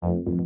Herzlich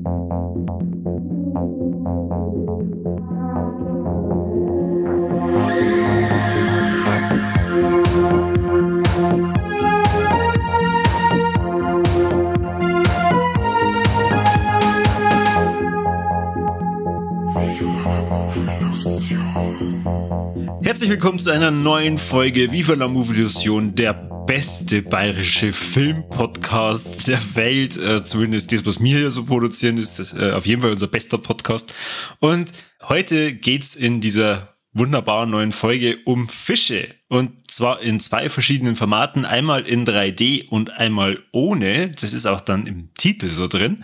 willkommen zu einer neuen Folge Viva la Movie-Illusion, der beste bayerische Filmpodcast der Welt. Zumindest das, was wir hier so produzieren, ist auf jeden Fall unser bester Podcast. Und heute geht's in dieser wunderbaren neuen Folge um Fische. Und zwar in zwei verschiedenen Formaten. Einmal in 3D und einmal ohne. Das ist auch dann im Titel so drin.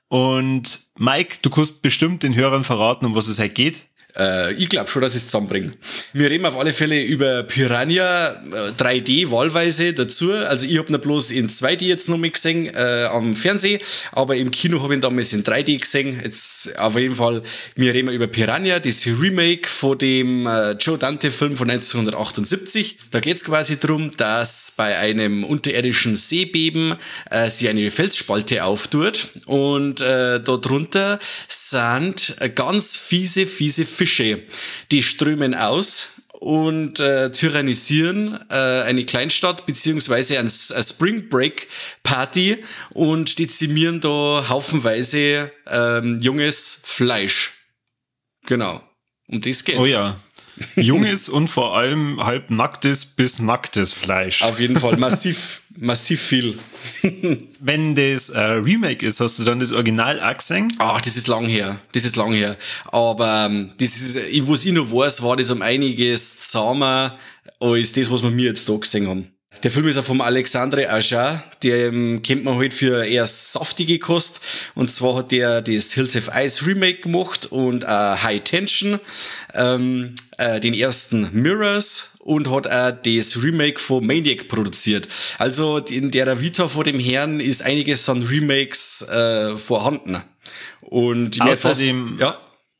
Und Mike, du kannst bestimmt den Hörern verraten, um was es halt geht. Ich glaube schon, dass ich es zusammenbringe. Wir reden auf alle Fälle über Piranha 3D wahlweise dazu. Also ich habe ihn bloß in 2D jetzt noch mal gesehen am Fernsehen, aber im Kino habe ich ihn damals in 3D gesehen. Jetzt auf jeden Fall, wir reden über Piranha, das Remake von dem Joe Dante-Film von 1978. Da geht es quasi darum, dass bei einem unterirdischen Seebeben sie eine Felsspalte auftut und darunter sind ganz fiese Fische, die strömen aus und tyrannisieren eine Kleinstadt beziehungsweise eine Spring Break Party und dezimieren da haufenweise junges Fleisch. Genau. Um das geht's. Oh ja. Junges und vor allem halb nacktes bis nacktes Fleisch. Auf jeden Fall massiv viel. Wenn das Remake ist, hast du dann das Original auch gesehen? Ach, das ist lang her. Aber das ist, was ich noch weiß, war das um einiges zahmer als das, was wir mir jetzt da gesehen haben. Der Film ist auch vom Alexandre Aja, der kennt man halt für eher saftige Kost. Und zwar hat der das Hills Have Eyes Remake gemacht und High Tension, den ersten Mirrors und hat auch das Remake von Maniac produziert. Also in der Vita von dem Herrn ist einiges an Remakes vorhanden. Und außerdem,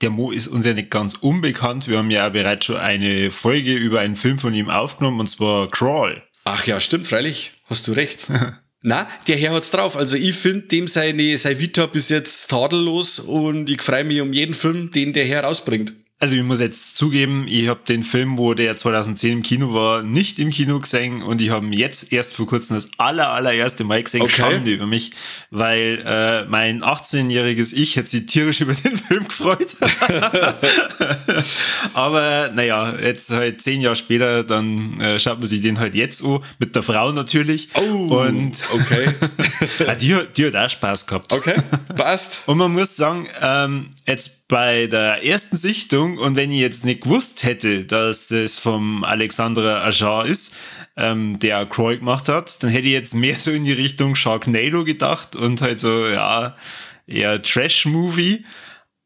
der Mo ist uns ja nicht ganz unbekannt. Wir haben ja auch bereits schon eine Folge über einen Film von ihm aufgenommen, und zwar Crawl. Ach ja, stimmt, freilich. Hast du recht. Na, der Herr hat's drauf. Also ich finde dem seine Vita bis jetzt tadellos und ich freue mich um jeden Film, den der Herr rausbringt. Also ich muss jetzt zugeben, ich habe den Film, wo der 2010 im Kino war, nicht im Kino gesehen und ich habe ihn jetzt erst vor kurzem das allererste Mal gesehen. Okay. Schande über mich, weil mein 18-jähriges Ich hätte sich tierisch über den Film gefreut. Aber naja, jetzt halt 10 Jahre später, dann schaut man sich den halt jetzt an, mit der Frau natürlich. Oh, und okay. die hat auch Spaß gehabt. Okay, passt. Und man muss sagen, jetzt bei der ersten Sichtung, und wenn ich jetzt nicht gewusst hätte, dass das vom Alexandre Aja ist, der Crawl gemacht hat, dann hätte ich jetzt mehr so in die Richtung Sharknado gedacht und halt so, ja, eher Trash-Movie.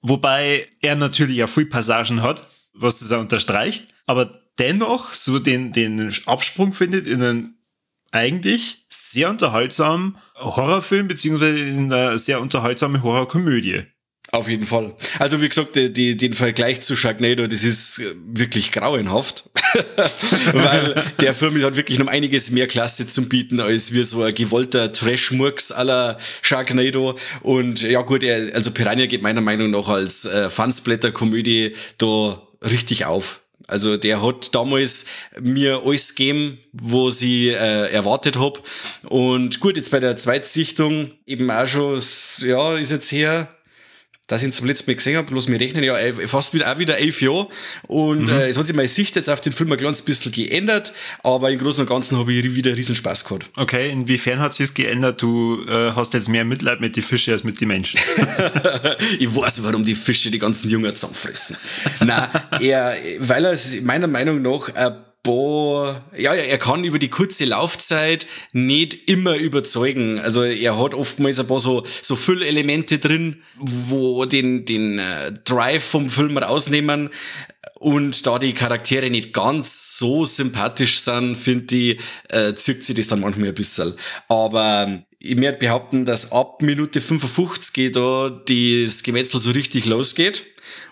Wobei er natürlich auch viel Passagen hat, was das auch unterstreicht, aber dennoch so den Absprung findet in einen eigentlich sehr unterhaltsamen Horrorfilm, beziehungsweise in einer sehr unterhaltsame Horrorkomödie. Auf jeden Fall. Also wie gesagt, den Vergleich zu Sharknado, das ist wirklich grauenhaft. Weil der Film hat wirklich noch einiges mehr Klasse zum Bieten, als wie so ein gewollter Trash-Murks à la Sharknado. Und ja gut, also Piranha geht meiner Meinung nach als Fansblätter-Komödie da richtig auf. Also der hat damals mir alles gegeben, was ich erwartet hab. Und gut, jetzt bei der Zweitsichtung eben auch schon, ja, ist jetzt her, dass ich ihn zum letzten Mal gesehen habe, bloß wir rechnen ja fast auch wieder 11 Jahre. Und es hat sich meine Sicht jetzt auf den Film ein kleines bisschen geändert, aber im Großen und Ganzen habe ich wieder riesen Spaß gehabt. Okay, inwiefern hat sich es geändert? Du hast jetzt mehr Mitleid mit den Fischen als mit den Menschen. Ich weiß, warum die Fische die ganzen Jungen zusammenfressen. Nein, weil er meiner Meinung nach er kann über die kurze Laufzeit nicht immer überzeugen. Also er hat oftmals ein paar so Füllelemente drin, wo den Drive vom Film rausnehmen. Und da die Charaktere nicht ganz so sympathisch sind, finde ich, zirkt sich das dann manchmal ein bisschen. Aber ich möchte behaupten, dass ab Minute 55 da das Gemetzel so richtig losgeht.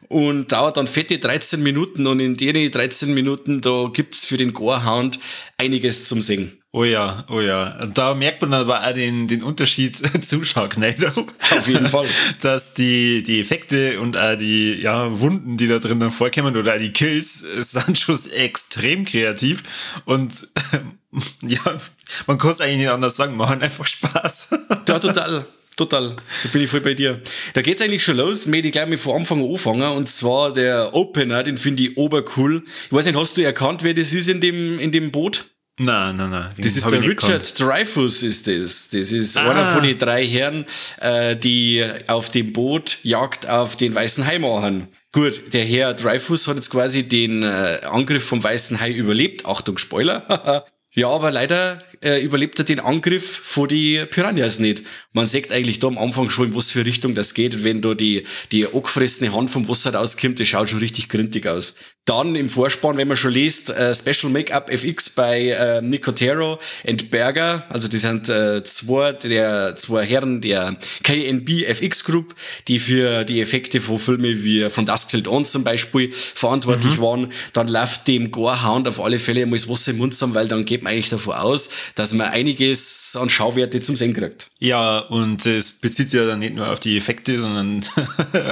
Und dauert dann fette 13 Minuten und in den 13 Minuten, da gibt's für den Gorehound einiges zum Singen. Oh ja, oh ja. Da merkt man aber auch den Unterschied zu Sharknado. Auf jeden Fall. Dass die Effekte und auch die Wunden, die da drin dann vorkommen oder auch die Kills, sind schon extrem kreativ. Und man kann es eigentlich nicht anders sagen, machen einfach Spaß. Ja, total. Total, da bin ich voll bei dir. Da geht's eigentlich schon los, möchte ich gleich mal von Anfang an anfangen, und zwar der Opener, den finde ich obercool. Ich weiß nicht, hast du erkannt, wer das ist in dem Boot? Nein. Das ist der Richard Dreyfuss, ist das. Das ist einer von den 3 Herren, die auf dem Boot Jagd auf den Weißen Hai machen. Gut, der Herr Dreyfuss hat jetzt quasi den Angriff vom Weißen Hai überlebt. Achtung, Spoiler. Ja, aber leider überlebt er den Angriff von die Piranhas nicht. Man sieht eigentlich da am Anfang schon, in was für Richtung das geht, wenn da die angefressene Hand vom Wasser rauskommt, das schaut schon richtig gründig aus. Dann im Vorspann, wenn man schon liest, Special Make-up FX bei Nicotero and Berger, also die sind zwei Herren der KNB FX Group, die für die Effekte von Filmen wie From Dusk Till Dawn zum Beispiel verantwortlich waren. Dann läuft dem Gorehound auf alle Fälle einmal das Wasser im Mund zusammen, weil dann geht man eigentlich davon aus, dass man einiges an Schauwerte zum Sehen kriegt. Ja, und es bezieht sich ja dann nicht nur auf die Effekte, sondern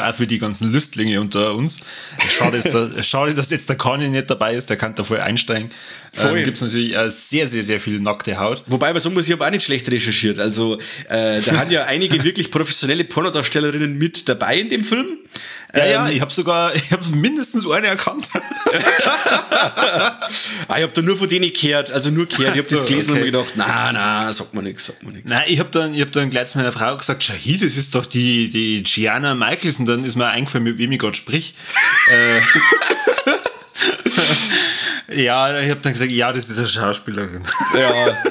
auch für die ganzen Lüstlinge unter uns. Schade, dass jetzt der Kanye nicht dabei ist, der kann da voll einsteigen. Gibt es natürlich sehr, sehr, sehr viel nackte Haut. Wobei man sagen muss, ich habe auch nicht schlecht recherchiert. Also da haben ja einige wirklich professionelle Pornodarstellerinnen mit dabei in dem Film. Ja, ich habe mindestens eine erkannt. Ich habe da nur von denen gehört, also nur gehört. Ich habe das gelesen und mir gedacht, na, sagt man nichts. Nein, ich hab dann gleich zu meiner Frau gesagt, schau hier, das ist doch die Gianna Michaels, und dann ist mir eingefallen, mit wem ich gerade sprich. Ja, ich habe dann gesagt, ja, das ist eine Schauspielerin. Ja.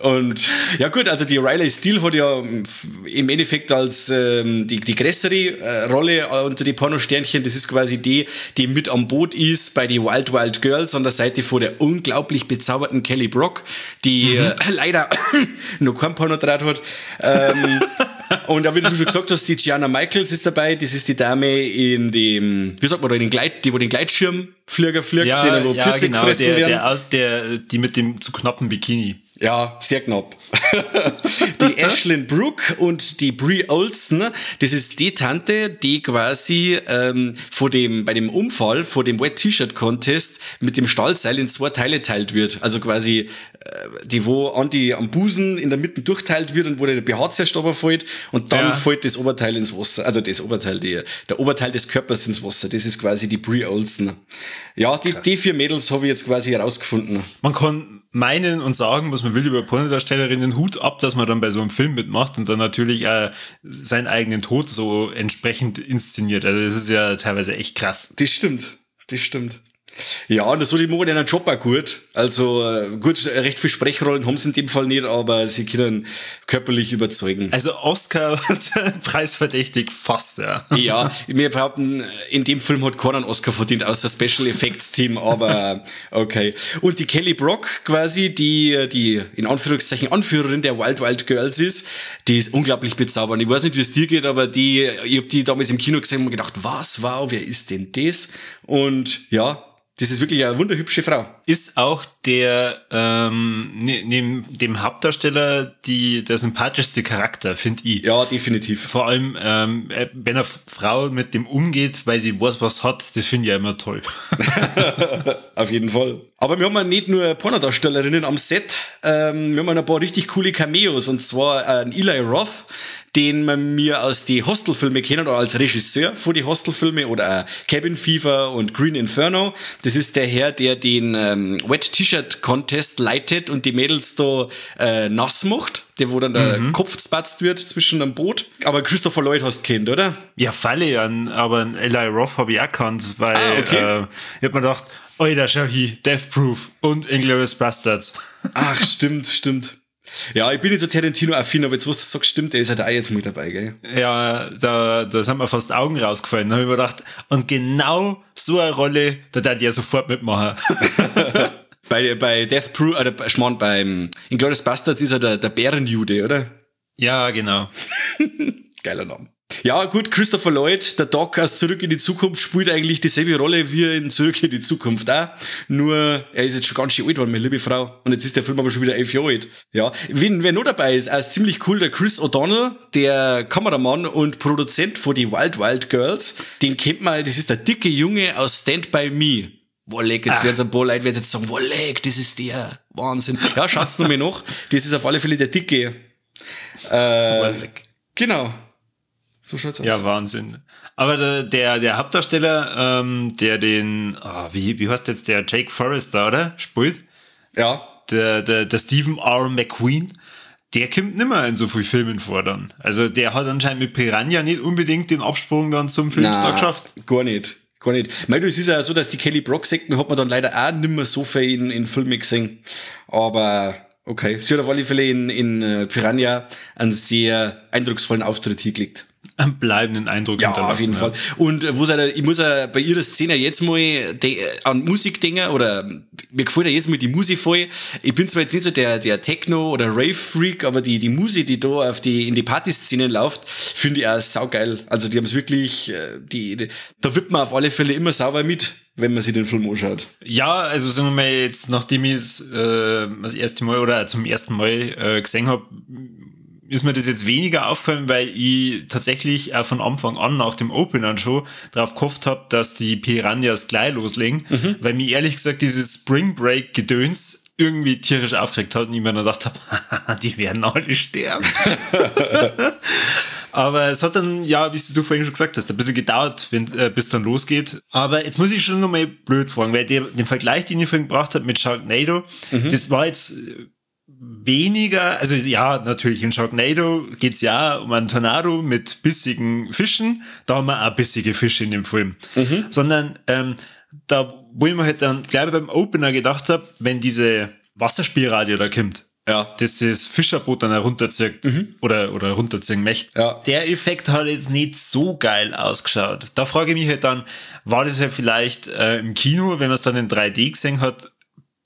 Und ja gut, also die Riley Steele hat ja im Endeffekt als die größere Rolle unter die Pornosternchen. Das ist quasi die mit am Boot ist bei die Wild Wild Girls an der Seite von der unglaublich bezauberten Kelly Brock, die leider noch kein Pornodraht hat. Und wie du schon gesagt hast, die Gianna Michaels ist dabei. Das ist die Dame in dem, wie sagt man da, die wo den Gleitschirmflieger fliegt, ja, den wo Füße weggefressen werden. Die mit dem zu knappen Bikini. Ja, sehr knapp. Die Ashlyn Brooke und die Brie Olsen, das ist die Tante, die quasi bei dem Unfall, vor dem Wet T-Shirt Contest mit dem Stahlseil in 2 Teile teilt wird. Also quasi die, wo am Busen in der Mitte durchteilt wird und wo der BH zuerst runterfällt und dann fällt das Oberteil ins Wasser. Also das Oberteil, der Oberteil des Körpers ins Wasser. Das ist quasi die Brie Olsen. Ja, die 4 Mädels habe ich jetzt quasi herausgefunden. Man kann meinen und sagen, was man will über Pornodarstellerinnen, Hut ab, dass man dann bei so einem Film mitmacht und dann natürlich seinen eigenen Tod so entsprechend inszeniert. Also das ist ja teilweise echt krass. Das stimmt. Ja, und das so die machen einen Job auch gut. Also gut, recht viel Sprechrollen haben sie in dem Fall nicht, aber sie können körperlich überzeugen. Also Oscar preisverdächtig fast, ja. Ja, wir behaupten, in dem Film hat keiner einen Oscar verdient, außer Special Effects Team, aber okay. Und die Kelly Brock quasi, die in Anführungszeichen Anführerin der Wild Wild Girls ist, die ist unglaublich bezaubernd. Ich weiß nicht, wie es dir geht, aber ich habe die damals im Kino gesehen und mir gedacht, was, wow, wer ist denn das? Und ja, das ist wirklich eine wunderhübsche Frau. Ist auch der neben dem Hauptdarsteller der sympathischste Charakter, finde ich. Ja, definitiv. Vor allem, wenn eine Frau mit dem umgeht, weil sie weiß, was hat, das finde ich ja immer toll. Auf jeden Fall. Aber wir haben ja nicht nur Pornodarstellerinnen am Set, wir haben ein paar richtig coole Cameos, und zwar Eli Roth, den man mir aus die Hostel-Filme kennen, oder als Regisseur von die Hostel-Filme, oder Cabin Fever und Green Inferno. Das ist der Herr, der den Wet T-Shirt Contest leitet und die Mädels da nass macht, der wo dann der Kopf spatzt wird zwischen einem Boot. Aber Christopher Lloyd hast du kennt, oder? Ja, falle an, aber einen Eli Roth habe ich auch gekannt, weil okay. Ich hab mir gedacht, Alter, schau hier, Death Proof und Inglourious Bastards. Ach, stimmt. Ja, ich bin nicht so Tarantino-affin, aber jetzt, was du sagst, stimmt, der ist halt auch jetzt mit dabei, gell? Ja, da sind mir fast Augen rausgefallen. Da habe ich mir gedacht, und genau so eine Rolle, da darf ich ja sofort mitmachen. Bei Death Proof, beim Inglourious Bastards ist er der Bärenjude, oder? Ja, genau. Geiler Name. Ja, gut, Christopher Lloyd, der Doc aus Zurück in die Zukunft, spielt eigentlich dieselbe Rolle wie in Zurück in die Zukunft auch. Nur, er ist jetzt schon ganz schön alt worden, meine liebe Frau. Und jetzt ist der Film aber schon wieder 11 Jahre alt. Ja, wer noch dabei ist, ist ziemlich cool, der Chris O'Donnell, der Kameramann und Produzent von die Wild Wild Girls. Den kennt man, das ist der dicke Junge aus Stand By Me. Wolleck, jetzt werden ein paar Leute jetzt sagen, Wolleck, das ist der Wahnsinn. Ja, schaut's noch mal nach. Das ist auf alle Fälle der Dicke. Genau. So schaut's aus. Ja, Wahnsinn. Aber der Hauptdarsteller, der den, wie heißt jetzt der Jake Forrester, oder? Spielt? Ja. Der Stephen R. McQueen, der kommt nimmer in so vielen Filmen vor dann. Also der hat anscheinend mit Piranha nicht unbedingt den Absprung dann zum Filmstar geschafft. Gar nicht. Weil es ist ja so, dass die Kelly Brock-Sekten hat man dann leider auch nicht mehr so viel in Filmen gesehen. Aber okay, sie hat auf alle Fälle in Piranha einen sehr eindrucksvollen Auftritt hingelegt. Einen bleibenden Eindruck hinterlassen. Auf jeden Fall. Und ich muss bei ihrer Szene jetzt mal an Musik denken, oder mir gefällt ja jetzt mal die Musik voll. Ich bin zwar jetzt nicht so der Techno- oder Rave-Freak, aber die Musik, die da in die Partyszenen läuft, finde ich auch saugeil. Also die haben es wirklich, da wird man auf alle Fälle immer sauber mit, wenn man sich den Film anschaut. Ja, also sagen wir mal jetzt, nachdem ich es das erste Mal oder zum ersten Mal gesehen habe, ist mir das jetzt weniger aufgefallen, weil ich tatsächlich auch von Anfang an nach dem Opener schon darauf gehofft habe, dass die Piranhas gleich loslegen, weil mir ehrlich gesagt dieses Spring Break Gedöns irgendwie tierisch aufgeregt hat und ich mir dann gedacht habe, die werden alle sterben. Aber es hat dann, ja, wie du vorhin schon gesagt hast, ein bisschen gedauert, bis dann losgeht. Aber jetzt muss ich schon nochmal blöd fragen, weil den Vergleich, den ich vorhin gebracht habe mit Sharknado, das war jetzt weniger, also ja, natürlich in Sharknado geht's ja um einen Tornado mit bissigen Fischen, da haben wir auch bissige Fische in dem Film. Sondern da, wo ich mir halt dann gleich beim Opener gedacht habe, wenn diese Wasserspielradio da kommt, das Fischerboot dann herunterzieht oder runterziehen möchte, der Effekt hat jetzt nicht so geil ausgeschaut. Da frage ich mich halt dann, war das ja vielleicht im Kino, wenn man es dann in 3D gesehen hat,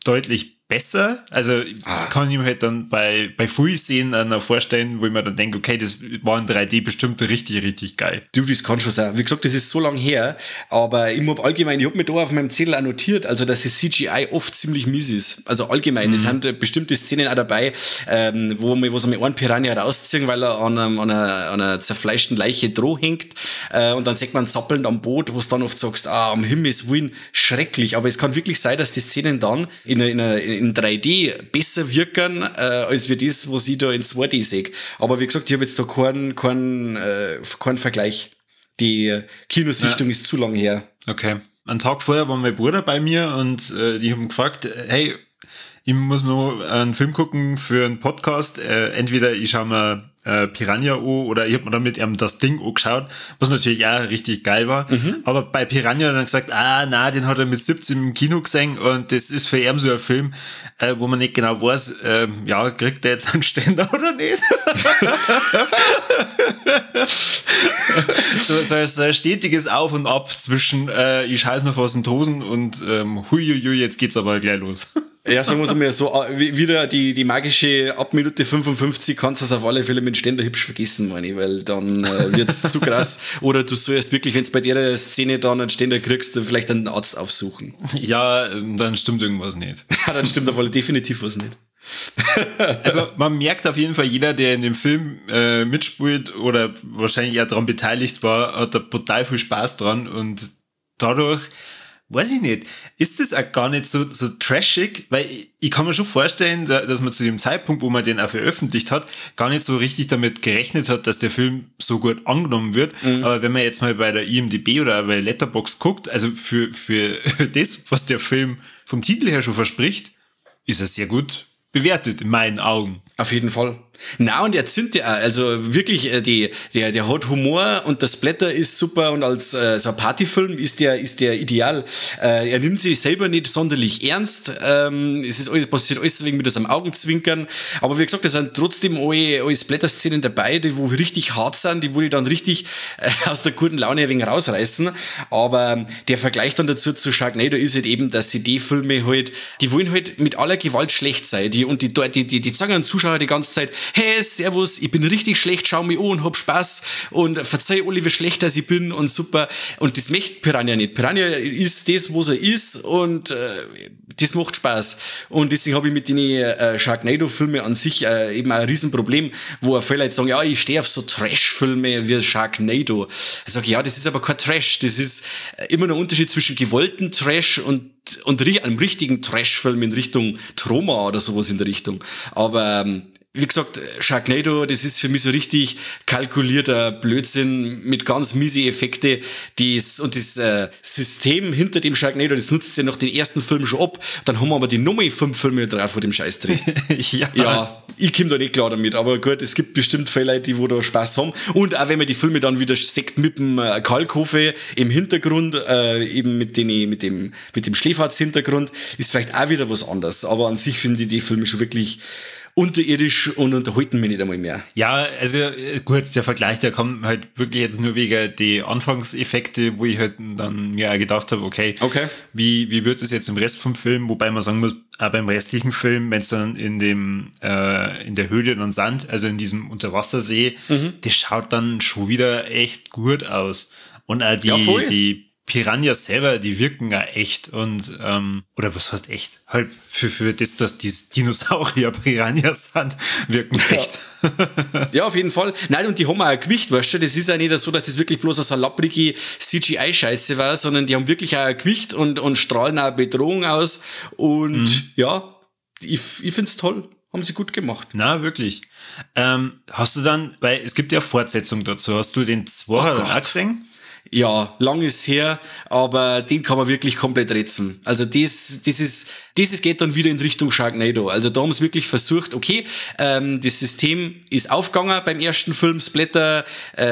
deutlich besser. Also kann ich mir halt dann bei Full-Szenen noch vorstellen, wo ich mir dann denke, okay, das war in 3D bestimmt richtig, richtig geil. Du, das kann schon sein. Wie gesagt, das ist so lang her, aber ich habe mir da auf meinem Zettel annotiert, also dass das CGI oft ziemlich mies ist. Also allgemein, es sind bestimmte Szenen auch dabei, wo sie mal einen Piranha rausziehen, weil er an einer zerfleischten Leiche droh hängt, und dann sieht man zappelnd am Boot, wo du dann oft sagst, um Himmels Willen, schrecklich. Aber es kann wirklich sein, dass die Szenen dann in 3D besser wirken, als wir das, was ich da in 2D sehe. Aber wie gesagt, ich habe jetzt da keinen Vergleich. Die Kinosichtung ist zu lang her. Okay. Einen Tag vorher war mein Bruder bei mir und die haben gefragt, hey, ich muss noch einen Film gucken für einen Podcast. Entweder ich schaue mir Piranha an oder ich habe mir dann mit ihm das Ding angeschaut, was natürlich auch richtig geil war. Aber bei Piranha hat er dann gesagt, nein, den hat er mit 17 im Kino gesehen und das ist für ihn so ein Film, wo man nicht genau weiß, kriegt er jetzt einen Ständer oder nicht? so ein stetiges Auf und Ab zwischen ich scheiß mir fast in die Hosen und huiuiui, jetzt geht's aber gleich los. Ja, sagen wir es mal so, wieder die magische, ab Minute 55 kannst du es auf alle Fälle mit dem Ständer hübsch vergessen, meine ich, weil dann wird's zu krass. Oder du sollst wirklich, wenn du bei der Szene dann einen Ständer kriegst, vielleicht einen Arzt aufsuchen. Ja, dann stimmt irgendwas nicht. Ja, dann stimmt auf alle definitiv was nicht. Also man merkt auf jeden Fall, jeder, der in dem Film mitspielt oder wahrscheinlich auch daran beteiligt war, hat da total viel Spaß dran und dadurch, weiß ich nicht, ist das auch gar nicht so trashig, weil ich kann mir schon vorstellen, dass man zu dem Zeitpunkt, wo man den auch veröffentlicht hat, gar nicht so richtig damit gerechnet hat, dass der Film so gut angenommen wird. Aber wenn man jetzt mal bei der IMDb oder bei Letterboxd guckt, also für das, was der Film vom Titel her schon verspricht, ist er sehr gut bewertet, in meinen Augen. Auf jeden Fall. Na, und er zündet ja auch, also wirklich, der hat Humor und das Splatter ist super und als so ein Partyfilm ist der ideal. Er nimmt sich selber nicht sonderlich ernst, es ist alles, passiert alles wegen mit das am Augenzwinkern, aber wie gesagt, da sind trotzdem alle Splatter-Szenen dabei, die wo richtig hart sind, die wo die dann richtig aus der guten Laune ein wenig rausreißen, aber der Vergleich dann dazu zu Sharknado ist halt eben, dass die Filme halt, die wollen halt mit aller Gewalt schlecht sein, die sagen den Zuschauer die ganze Zeit, hey, servus, ich bin richtig schlecht, schau mich an und hab Spaß und verzeih alle, wie schlecht dass ich bin und super. Und das möchte Piranha nicht. Piranha ist das, was er ist und das macht Spaß. Und deswegen habe ich mit den Sharknado-Filmen an sich eben ein Riesenproblem, wo viele Leute sagen, ja, ich stehe auf so Trash-Filme wie Sharknado. Ich sage, ja, das ist aber kein Trash. Das ist immer ein Unterschied zwischen gewollten Trash und einem richtigen Trash-Film in Richtung Troma oder sowas in der Richtung. Aber wie gesagt, Sharknado, das ist für mich so richtig kalkulierter Blödsinn mit ganz miese Effekte. Das System hinter dem Sharknado, das nutzt ja nach den ersten Filmen schon ab. Dann haben wir aber die Nummer 5 Filme drauf von dem Scheißdreh. Ja, ich komme da nicht klar damit. Aber gut, es gibt bestimmt viele Leute, die da Spaß haben. Und auch wenn man die Filme dann wieder sieht mit dem Kalkofe im Hintergrund, eben mit dem Schläferz-Hintergrund, ist vielleicht auch wieder was anderes. Aber an sich finde ich die Filme schon wirklich unterirdisch und unterhalten mich nicht einmal mehr. Ja, also gut, der Vergleich, der kommt halt wirklich jetzt nur wegen die Anfangseffekte, wo ich halt dann mir auch gedacht habe, okay. Wie wird es jetzt im Rest vom Film, wobei man sagen muss, auch beim restlichen Film, wenn es dann in der Höhle dann Sand, also in diesem Unterwassersee, das schaut dann schon wieder echt gut aus. Und auch die Piranhas selber, die wirken ja echt und, oder was heißt echt? Halt für das, dass die Dinosaurier Piranhas sind, wirken echt. Ja, auf jeden Fall. Nein, und die haben auch ein Gewicht, weißt du, das ist ja nicht so, dass das wirklich bloß so eine lapprige CGI-Scheiße war, sondern die haben wirklich auch ein Gewicht und strahlen auch Bedrohung aus und ja, ich find's toll. Haben sie gut gemacht. Na, wirklich. Hast du dann, weil es gibt ja Fortsetzung dazu, hast du den 2er auch gesehen? Ja, lang ist her, aber den kann man wirklich komplett retzen. Also das geht dann wieder in Richtung Sharknado. Also da haben sie wirklich versucht, okay, das System ist aufgegangen beim ersten Film, Splatter,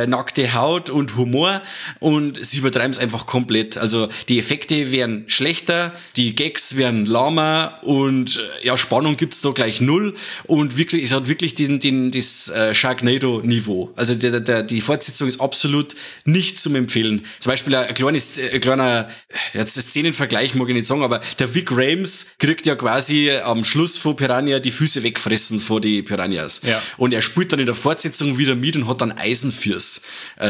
nackte Haut und Humor und sie übertreiben es einfach komplett. Also die Effekte werden schlechter, die Gags werden lahmer und ja, Spannung gibt's da gleich null und wirklich, es hat wirklich das Sharknado-Niveau. Also die Fortsetzung ist absolut nicht zum Empfehlen. Zum Beispiel ein kleiner jetzt Szenenvergleich mag ich nicht sagen, aber der Vic Rames kriegt ja quasi am Schluss von Piranha die Füße wegfressen vor die Piranhas. Ja. Und er spielt dann in der Fortsetzung wieder mit und hat dann Eisenfüß,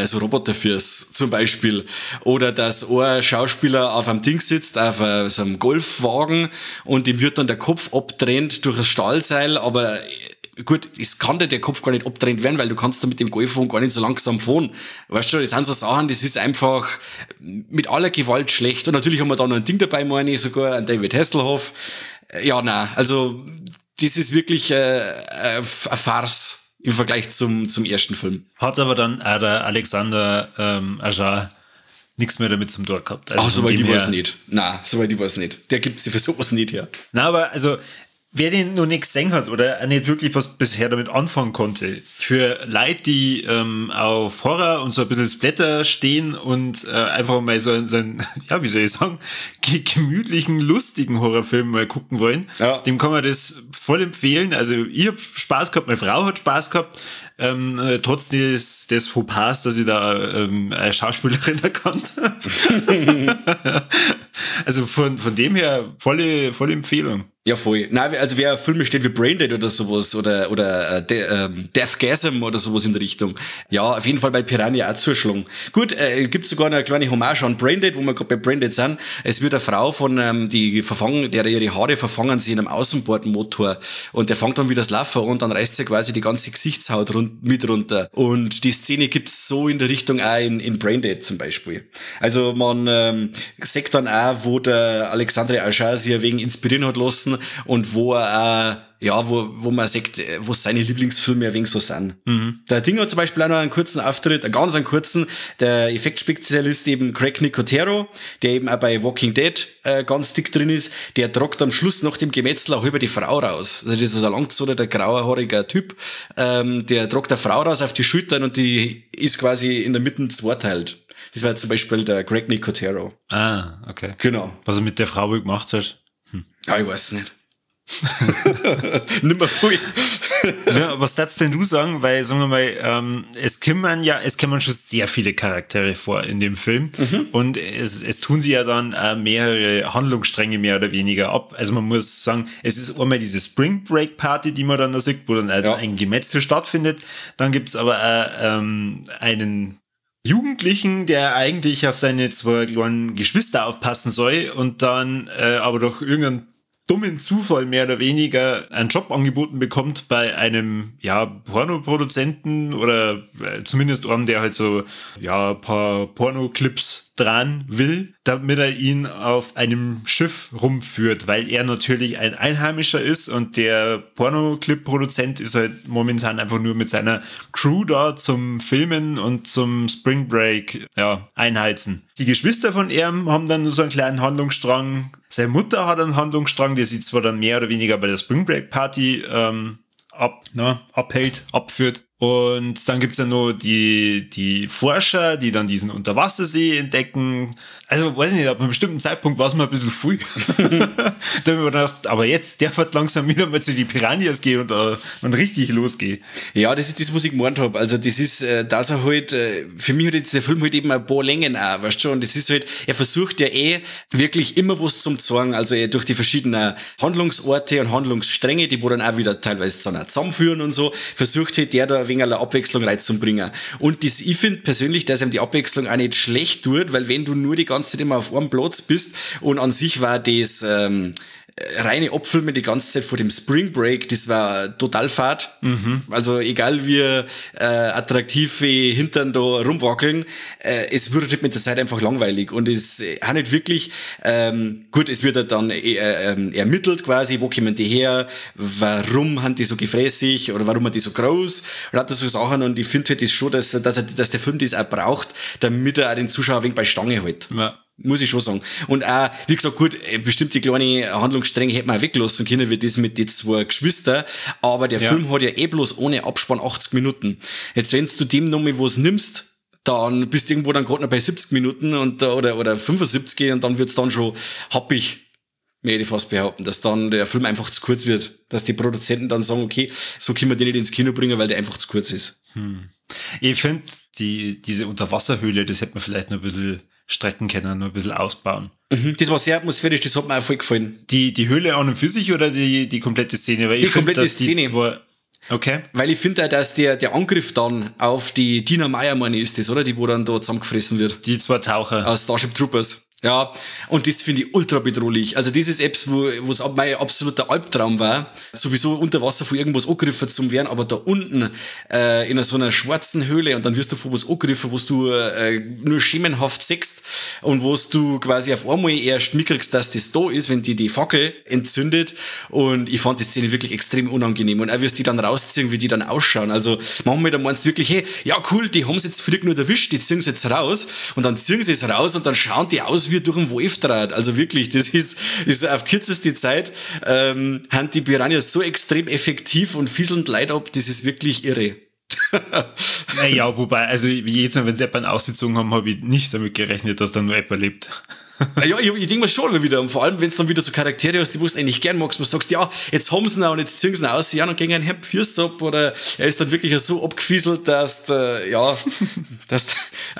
so Roboterfüß zum Beispiel. Oder dass ein Schauspieler auf einem Ding sitzt, auf so einem Golfwagen und dem wird dann der Kopf abtrennt durch ein Stahlseil, aber gut, es kann der Kopf gar nicht abtrennt werden, weil du kannst da mit dem Golfwagen gar nicht so langsam fahren. Weißt du, das sind so Sachen, das ist einfach mit aller Gewalt schlecht. Und natürlich haben wir da noch ein Ding dabei, meine ich, sogar ein David Hasselhoff. Ja, nein, also das ist wirklich eine Farce im Vergleich zum ersten Film. Hat aber dann auch der Alexander Ajar nichts mehr damit zum Tor gehabt. Also soweit ich weiß nicht. Nein, soweit ich weiß nicht. Der gibt sie für sowas nicht her. Na, aber also wer den noch nicht gesehen hat oder nicht wirklich was bisher damit anfangen konnte, für Leute, die auf Horror und so ein bisschen Splatter stehen und einfach mal so einen, ja, wie soll ich sagen, gemütlichen, lustigen Horrorfilm mal gucken wollen, dem kann man das voll empfehlen. Also ich habe Spaß gehabt, meine Frau hat Spaß gehabt, trotz des Fauxpas, dass ich da eine Schauspielerin erkannt habe. Also von dem her volle Empfehlung. Ja, voll. Nein, also wer auf Filme steht wie Braindead oder sowas oder Deathgasm oder sowas in der Richtung. Ja, auf jeden Fall bei Piranha auch zuschlagen. Gut, gibt sogar eine kleine Hommage an Braindead, wo wir gerade bei Braindead sind. Es wird eine Frau von der ihre Haare verfangen sie in einem Außenbordmotor und der fängt dann wieder das Laufen und dann reißt sie quasi die ganze Gesichtshaut mit runter. Und die Szene gibt's so in der Richtung auch in Braindead zum Beispiel. Also man sagt dann auch, wo der Alexandre Ajar sich ein wenig inspirieren hat lassen und wo er wo man sagt, wo seine Lieblingsfilme ein wenig so sind. Der Ding hat zum Beispiel auch noch einen kurzen Auftritt, einen kurzen, der Effektspezialist eben Craig Nicotero, der eben auch bei Walking Dead ganz dick drin ist, der tragt am Schluss nach dem Gemetzel auch über die Frau raus. Also das ist ein langgezogener, grauhaariger Typ, der tragt eine Frau raus auf die Schultern und die ist quasi in der Mitte zweiteilt. Das war zum Beispiel der Craig Nicotero. Ah, okay. Genau. Was er mit der Frau wohl gemacht hat? Ja, ich weiß nicht. Nimmer viel. Ja, was darfst denn du sagen? Weil, sagen wir mal, es kommen schon sehr viele Charaktere vor in dem Film. Und es tun sie ja dann mehrere Handlungsstränge mehr oder weniger ab. Also man muss sagen, es ist einmal diese Spring Break Party, die man dann da sieht, wo dann ein Gemetzel stattfindet. Dann gibt's aber einen Jugendlichen, der eigentlich auf seine 2 kleinen Geschwister aufpassen soll und dann aber durch irgendeinen dummen Zufall mehr oder weniger einen Job angeboten bekommt bei einem, Pornoproduzenten oder zumindest einem, der halt so, ein paar Pornoclips dran will, damit er ihn auf einem Schiff rumführt, weil er natürlich ein Einheimischer ist und der Pornoclip-Produzent ist halt momentan einfach nur mit seiner Crew da zum Filmen und zum Spring Break, einheizen. Die Geschwister von ihm haben dann nur so einen kleinen Handlungsstrang. Seine Mutter hat einen Handlungsstrang, der sie zwar dann mehr oder weniger bei der Spring Break Party abführt. Und dann gibt's ja noch die Forscher, die dann diesen Unterwassersee entdecken. Also, weiß ich nicht, ab einem bestimmten Zeitpunkt war es mal ein bisschen früh. Da haben wir gedacht, aber jetzt darf es langsam wieder mal zu die Piranhas gehen und richtig losgehen. Ja, das ist das, was ich gemeint habe. Also, das ist, dass er halt, für mich hat jetzt der Film halt eben ein paar Längen auch, weißt du, und das ist halt, er versucht ja wirklich immer was zum Zeigen, also durch die verschiedenen Handlungsorte und Handlungsstränge, die wo dann auch wieder teilweise zusammenführen und so, versucht halt der da ein wenig eine Abwechslung reinzubringen. Und ich finde persönlich, dass ihm die Abwechslung auch nicht schlecht tut, weil wenn du nur die ganze Zeit immer auf einem Platz bist und an sich war das reine Abfilmen die ganze Zeit vor dem Spring Break, das war total fad. Also egal wie attraktiv wie Hintern da rumwackeln, es wird halt mit der Zeit einfach langweilig und es hat nicht wirklich, es wird dann ermittelt quasi, wo kommen die her, warum haben die so gefräßig oder warum haben die so groß und hat das so Sachen und ich finde halt das schon, dass der Film das auch braucht, damit er auch den Zuschauer ein wenig bei Stange hält. Ja. Muss ich schon sagen. Und auch, wie gesagt, gut, bestimmte kleine Handlungsstränge hätte man auch weglassen können, wie das mit den 2 Geschwistern. Aber der Film hat ja bloß ohne Abspann 80 Minuten. Jetzt, wenn du dem nochmal was nimmst, dann bist du irgendwo dann gerade noch bei 70 Minuten und, oder 75 und dann wird's dann schon happig, möchte ich fast behaupten, dass dann der Film einfach zu kurz wird. Dass die Produzenten dann sagen, okay, so können wir den nicht ins Kino bringen, weil der einfach zu kurz ist. Ich finde, diese Unterwasserhöhle, das hätte man vielleicht noch ein bisschen strecken können, noch ein bisschen ausbauen. Das war sehr atmosphärisch, das hat mir auch voll gefallen. Die Höhle an und für sich oder die komplette Szene? Weil die komplette Szene. Okay. Weil ich finde auch, dass der Angriff dann auf die Dina Meyer, meine ich, ist das, oder? Die, wo dann da zusammengefressen wird. Die 2 Taucher. Aus Starship Troopers. Ja, und das finde ich ultra bedrohlich. Also das ist etwas, wo es mein absoluter Albtraum war, sowieso unter Wasser von irgendwas angegriffen zu werden, aber da unten in so einer schwarzen Höhle und dann wirst du von was angegriffen, wo du nur schemenhaft siehst und wo du quasi auf einmal erst mitkriegst, dass das da ist, wenn die Fackel entzündet und ich fand die Szene wirklich extrem unangenehm und auch wirst die dann rausziehen, wie die dann ausschauen. Also manchmal da meinst du wirklich, hey, ja cool, die haben es jetzt früh nur erwischt, die ziehen es jetzt raus und dann ziehen sie es raus und dann schauen die aus wie durch ein Wolfdraht. Also wirklich, das ist auf kürzeste Zeit, haben die Piranhas so extrem effektiv und fieseln Leid ab, das ist wirklich irre. Naja, wobei, also jedes Mal, wenn sie jemanden ausgezogen haben, habe ich nicht damit gerechnet, dass da nur jemand lebt. Ja, ich denke mal schon wieder. Und vor allem, wenn es dann wieder so Charaktere hast, die du eigentlich gern magst, wo du sagst, ja, jetzt haben sie ihn und jetzt ziehen sie ihn aus, ja, dann gegen einen Herrn Fürs ab oder er ist dann wirklich so abgefieselt, dass aber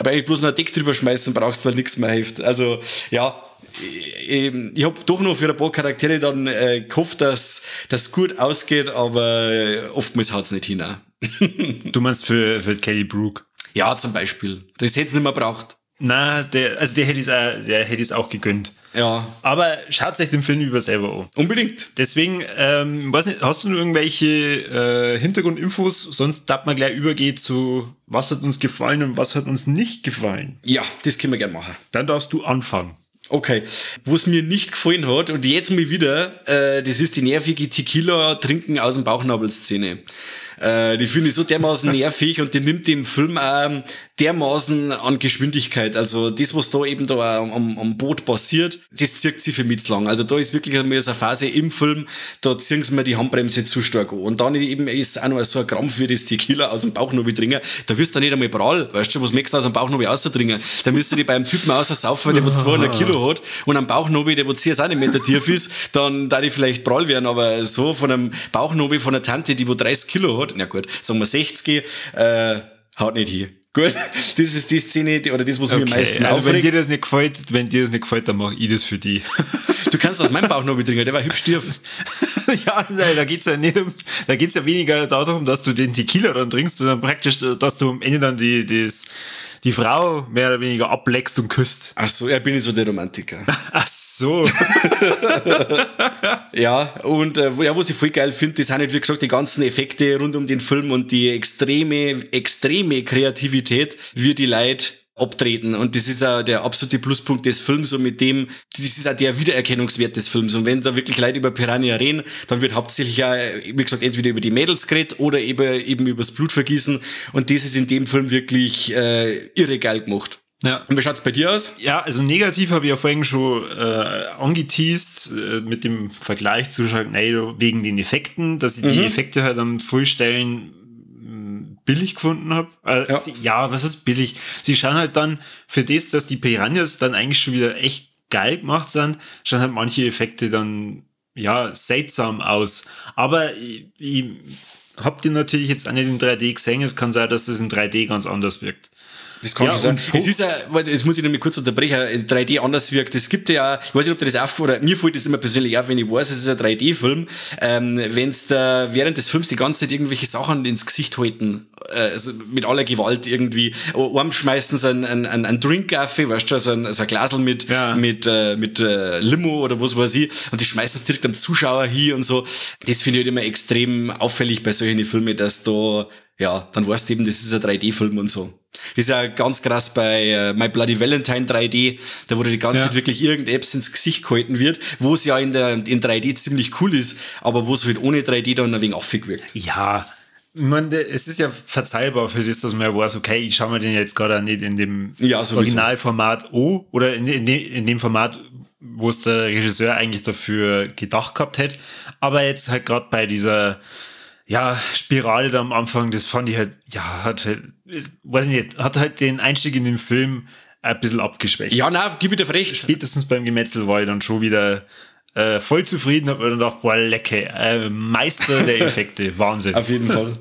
eigentlich bloß noch ein Deck drüber schmeißen brauchst, weil nichts mehr hilft. Also, ja, ich habe doch noch für ein paar Charaktere dann gehofft, dass das gut ausgeht, aber oftmals haut's nicht hin. Du meinst für Kelly Brook? Ja, zum Beispiel. Das hätte es nicht mehr braucht. Na, der hätte es auch gegönnt. Ja. Aber schaut euch den Film über selber an. Unbedingt. Deswegen, weiß nicht, hast du noch irgendwelche Hintergrundinfos? Sonst darf man gleich übergehen zu, was hat uns gefallen und was hat uns nicht gefallen. Ja, das können wir gerne machen. Dann darfst du anfangen. Okay, was mir nicht gefallen hat, und jetzt mal wieder, das ist die nervige Tequila-Trinken aus dem Bauchnabel-Szene. Die finde ich so dermaßen nervig und die nimmt dem Film auch dermaßen an Geschwindigkeit. Also das, was da eben da am Boot passiert, das zieht sich für mich zu lang. Also da ist wirklich einmal so eine Phase im Film, da ziehen sie mir die Handbremse zu stark an. Und dann eben ist auch noch so ein Krampf wie das Tequila aus dem Bauch noch dringen. Da wirst du nicht einmal prall. Weißt du, was merkst du aus dem Bauch noch rausdringen? Da müsst du dich beim Typen aussaufen, der 200 Kilo hat und am Bauchnobel, der wo 10 Zentimeter tief ist, dann da die vielleicht prall werden. Aber so von einem Bauchnobel von einer Tante, die wo 30 Kilo hat, na gut, sagen wir 60, haut nicht hin. Gut, das ist die Szene, oder das, was mir am meisten also aufregt. wenn dir das nicht gefällt, dann mache ich das für dich. Du kannst aus meinem Bauchnobel trinken, der war hübsch tief. Ja, nein, da geht's ja nicht da geht's ja weniger darum, dass du den Tequila dann trinkst, sondern praktisch, dass du am Ende dann die Frau mehr oder weniger ableckst und küsst. Ach so, ja, bin ich so der Romantiker. Ach so. Ja, und was ich voll geil finde, das sind halt, wie gesagt, die ganzen Effekte rund um den Film und die extreme Kreativität, wie die Leute abtreten. Und das ist auch der absolute Pluspunkt des Films und das ist auch der Wiedererkennungswert des Films. Und wenn da wirklich Leute über Piranha reden, dann wird hauptsächlich ja, wie gesagt, entweder über die Mädels geredet oder eben übers Blutvergießen. Und das ist in dem Film wirklich irre geil gemacht. Ja. Und wie schaut's bei dir aus? Ja, also negativ habe ich ja vorhin schon angeteased mit dem Vergleich zu Sharknado wegen den Effekten, dass ich die Effekte halt an vielen Stellen billig gefunden habe. Ja, was ist billig? Sie schauen halt dann für das, dass die Piranhas dann eigentlich schon wieder echt geil gemacht sind, schauen halt manche Effekte dann ja seltsam aus. Aber ich hab den natürlich jetzt auch nicht in 3D gesehen. Es kann sein, dass das in 3D ganz anders wirkt. Das kann schon sein. Es ist ja, jetzt muss ich nämlich kurz unterbrechen, in 3D anders wirkt. Es gibt ja, ich weiß nicht, ob dir das aufgefallen oder mir fällt das immer persönlich auf, wenn ich weiß, es ist ein 3D-Film, wenn's da während des Films die ganze Zeit irgendwelche Sachen ins Gesicht halten, also mit aller Gewalt irgendwie. Einem schmeißen sie einen Drink auf, weißt du, also ein Glasl mit Limo oder was weiß ich, und die schmeißen es direkt am Zuschauer hin und so. Das finde ich halt immer extrem auffällig bei solchen Filmen, dass da, ja, dann weißt du eben, das ist ein 3D-Film und so. Das ist ja ganz krass bei My Bloody Valentine 3D, da wo die ganze Zeit wirklich irgendetwas ins Gesicht gehalten wird, wo es ja in 3D ziemlich cool ist, aber wo es halt ohne 3D dann ein wenig affig wirkt. Ja, ich meine, es ist ja verzeihbar für das, dass man ja weiß, okay, ich schaue mir den jetzt gerade nicht in dem Originalformat an oder in dem Format, wo es der Regisseur eigentlich dafür gedacht gehabt hätte, aber jetzt halt gerade bei dieser Spirale da am Anfang, das fand ich halt, hat halt den Einstieg in den Film ein bisschen abgeschwächt. Ja, nein, gib mir dir recht. Spätestens beim Gemetzel war ich dann schon wieder voll zufrieden, hab mir dann gedacht, boah, lecker, Meister der Effekte, Wahnsinn. Auf jeden Fall.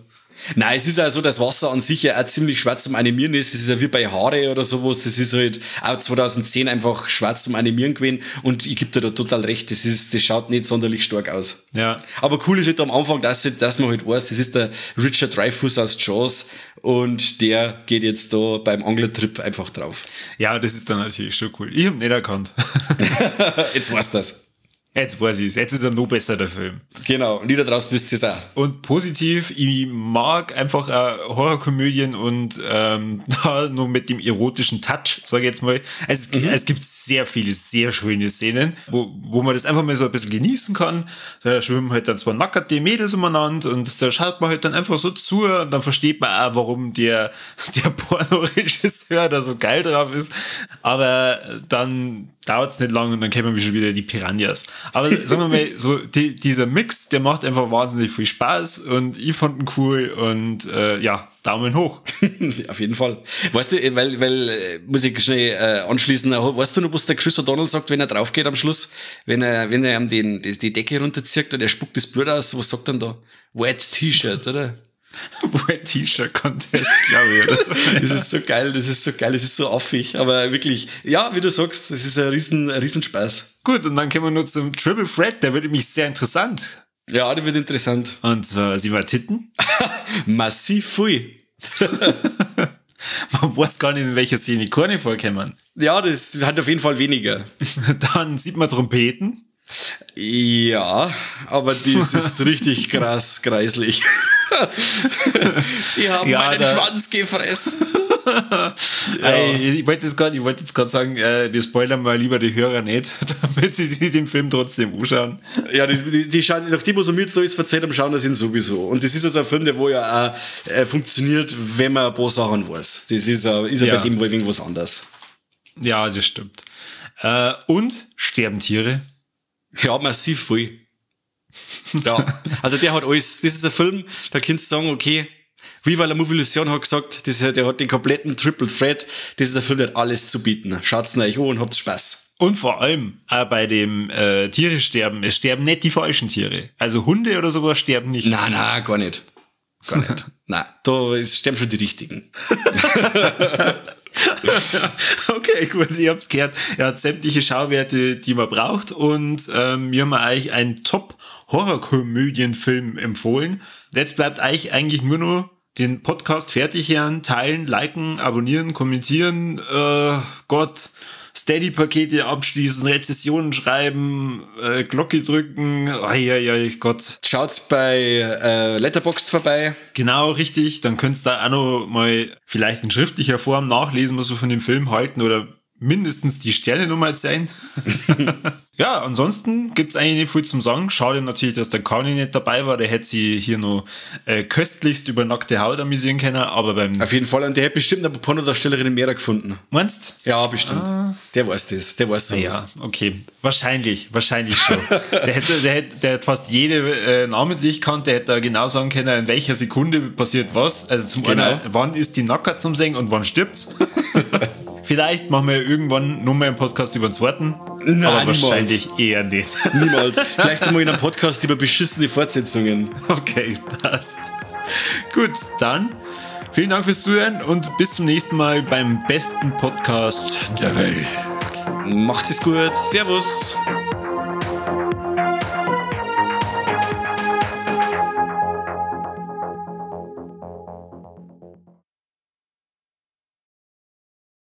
Nein, es ist ja so, dass Wasser an sich ja auch ziemlich schwarz zum Animieren ist. Das ist ja wie bei Haare oder sowas. Das ist halt auch 2010 einfach schwarz zum Animieren gewesen. Und ich gebe dir da total recht. Das schaut nicht sonderlich stark aus. Ja. Aber cool ist halt am Anfang, dass man halt weiß, das ist der Richard Dreyfuss aus Jaws. Und der geht jetzt da beim Anglertrip einfach drauf. Ja, das ist dann natürlich schon cool. Ich hab nicht erkannt. Jetzt weißt du das. Jetzt weiß ich es. Jetzt ist er noch besser, der Film. Genau. Und da draußen wisst ihr es auch. Und positiv, ich mag einfach Horrorkomödien und da nur mit dem erotischen Touch, sage ich jetzt mal. Es gibt sehr viele, sehr schöne Szenen, wo man das einfach mal so ein bisschen genießen kann. Da schwimmen halt dann zwei nackerte Mädels umeinander und da schaut man halt dann einfach so zu und dann versteht man auch, warum der Pornoregisseur da so geil drauf ist. Aber dann dauert es nicht lang und dann kennen wir schon wieder die Piranhas. Aber sagen wir mal, so dieser Mix, der macht einfach wahnsinnig viel Spaß und ich fand ihn cool und Daumen hoch. Auf jeden Fall. Weißt du, weil muss ich schnell anschließen, weißt du noch, was der Chris O'Donnell sagt, wenn er drauf geht am Schluss? Wenn er ihm die Decke runterzieht und er spuckt das Blut aus, was sagt er dann da? Wet T-Shirt, oder? Wet T-Shirt Contest, glaube ich. Das ist so geil, das ist so affig, aber wirklich, ja, wie du sagst, das ist ein Riesenspaß. Gut, und dann kommen wir nur zum Triple Threat, der wird nämlich sehr interessant. Ja, der wird interessant. Und zwar, sie war Titten. Massiv viel. Man weiß gar nicht, in welcher Szene keine vorkommen. Ja, das hat auf jeden Fall weniger. Dann sieht man Trompeten. Ja, aber das ist richtig krass kreislich. Sie haben meinen Schwanz gefressen. Ich wollte jetzt gerade sagen, wir spoilern mal lieber die Hörer nicht, damit sie sich den Film trotzdem anschauen. Ja, die schauen, nachdem was wir jetzt alles erzählt haben, schauen das ihn sowieso. Und das ist also ein Film, der wo ja auch funktioniert, wenn man ein paar Sachen weiß. Das ist ja bei dem wohl irgendwas anderes. Ja, das stimmt. Und sterben Tiere? Ja, massiv viel. Ja, also der hat alles. Das ist ein Film, da kannst du sagen, okay, Viva la Movilusion hat gesagt, der hat den kompletten Triple Threat. Das ist ein Film, der hat alles zu bieten. Schaut's euch an und habt Spaß. Und vor allem bei dem Tiere sterben, es sterben nicht die falschen Tiere. Also Hunde oder sowas sterben nicht. Nein, gar nicht. Gar nicht. Nein, da sterben schon die richtigen. Okay, gut, ihr habt's gehört. Er hat sämtliche Schauwerte, die man braucht, und wir haben euch einen Top-Horror-Komödienfilm empfohlen. Jetzt bleibt euch eigentlich nur noch den Podcast fertig hören, teilen, liken, abonnieren, kommentieren, Steady-Pakete abschließen, Rezessionen schreiben, Glocke drücken, Gott. Schaut's bei Letterboxd vorbei. Genau, richtig. Dann könnt's da auch noch mal vielleicht in schriftlicher Form nachlesen, was wir von dem Film halten, oder mindestens die Sterne nochmal sein. Ja, ansonsten gibt's eigentlich nicht viel zum Sagen. Schade natürlich, dass der Kani nicht dabei war. Der hätte sie hier noch köstlichst über nackte Haut amüsieren können, aber beim... Auf jeden Fall, und der hätte bestimmt eine Pornodarstellerin mehr gefunden. Meinst? Ja, bestimmt. Der weiß das, der weiß sowas. Ja, okay. Wahrscheinlich schon. Der hätte fast jede namentlich gekannt, der hätte da genau sagen können, in welcher Sekunde passiert was. Also zum einen, wann ist die Nacker zum Singen und wann stirbt's? Vielleicht machen wir irgendwann nur mal einen Podcast über den zweiten. Nein, aber niemals. Wahrscheinlich eher nicht. Niemals. Vielleicht einmal in einem Podcast über beschissene Fortsetzungen. Okay, passt. Gut, dann vielen Dank fürs Zuhören und bis zum nächsten Mal beim besten Podcast der Welt. Macht es gut. Servus.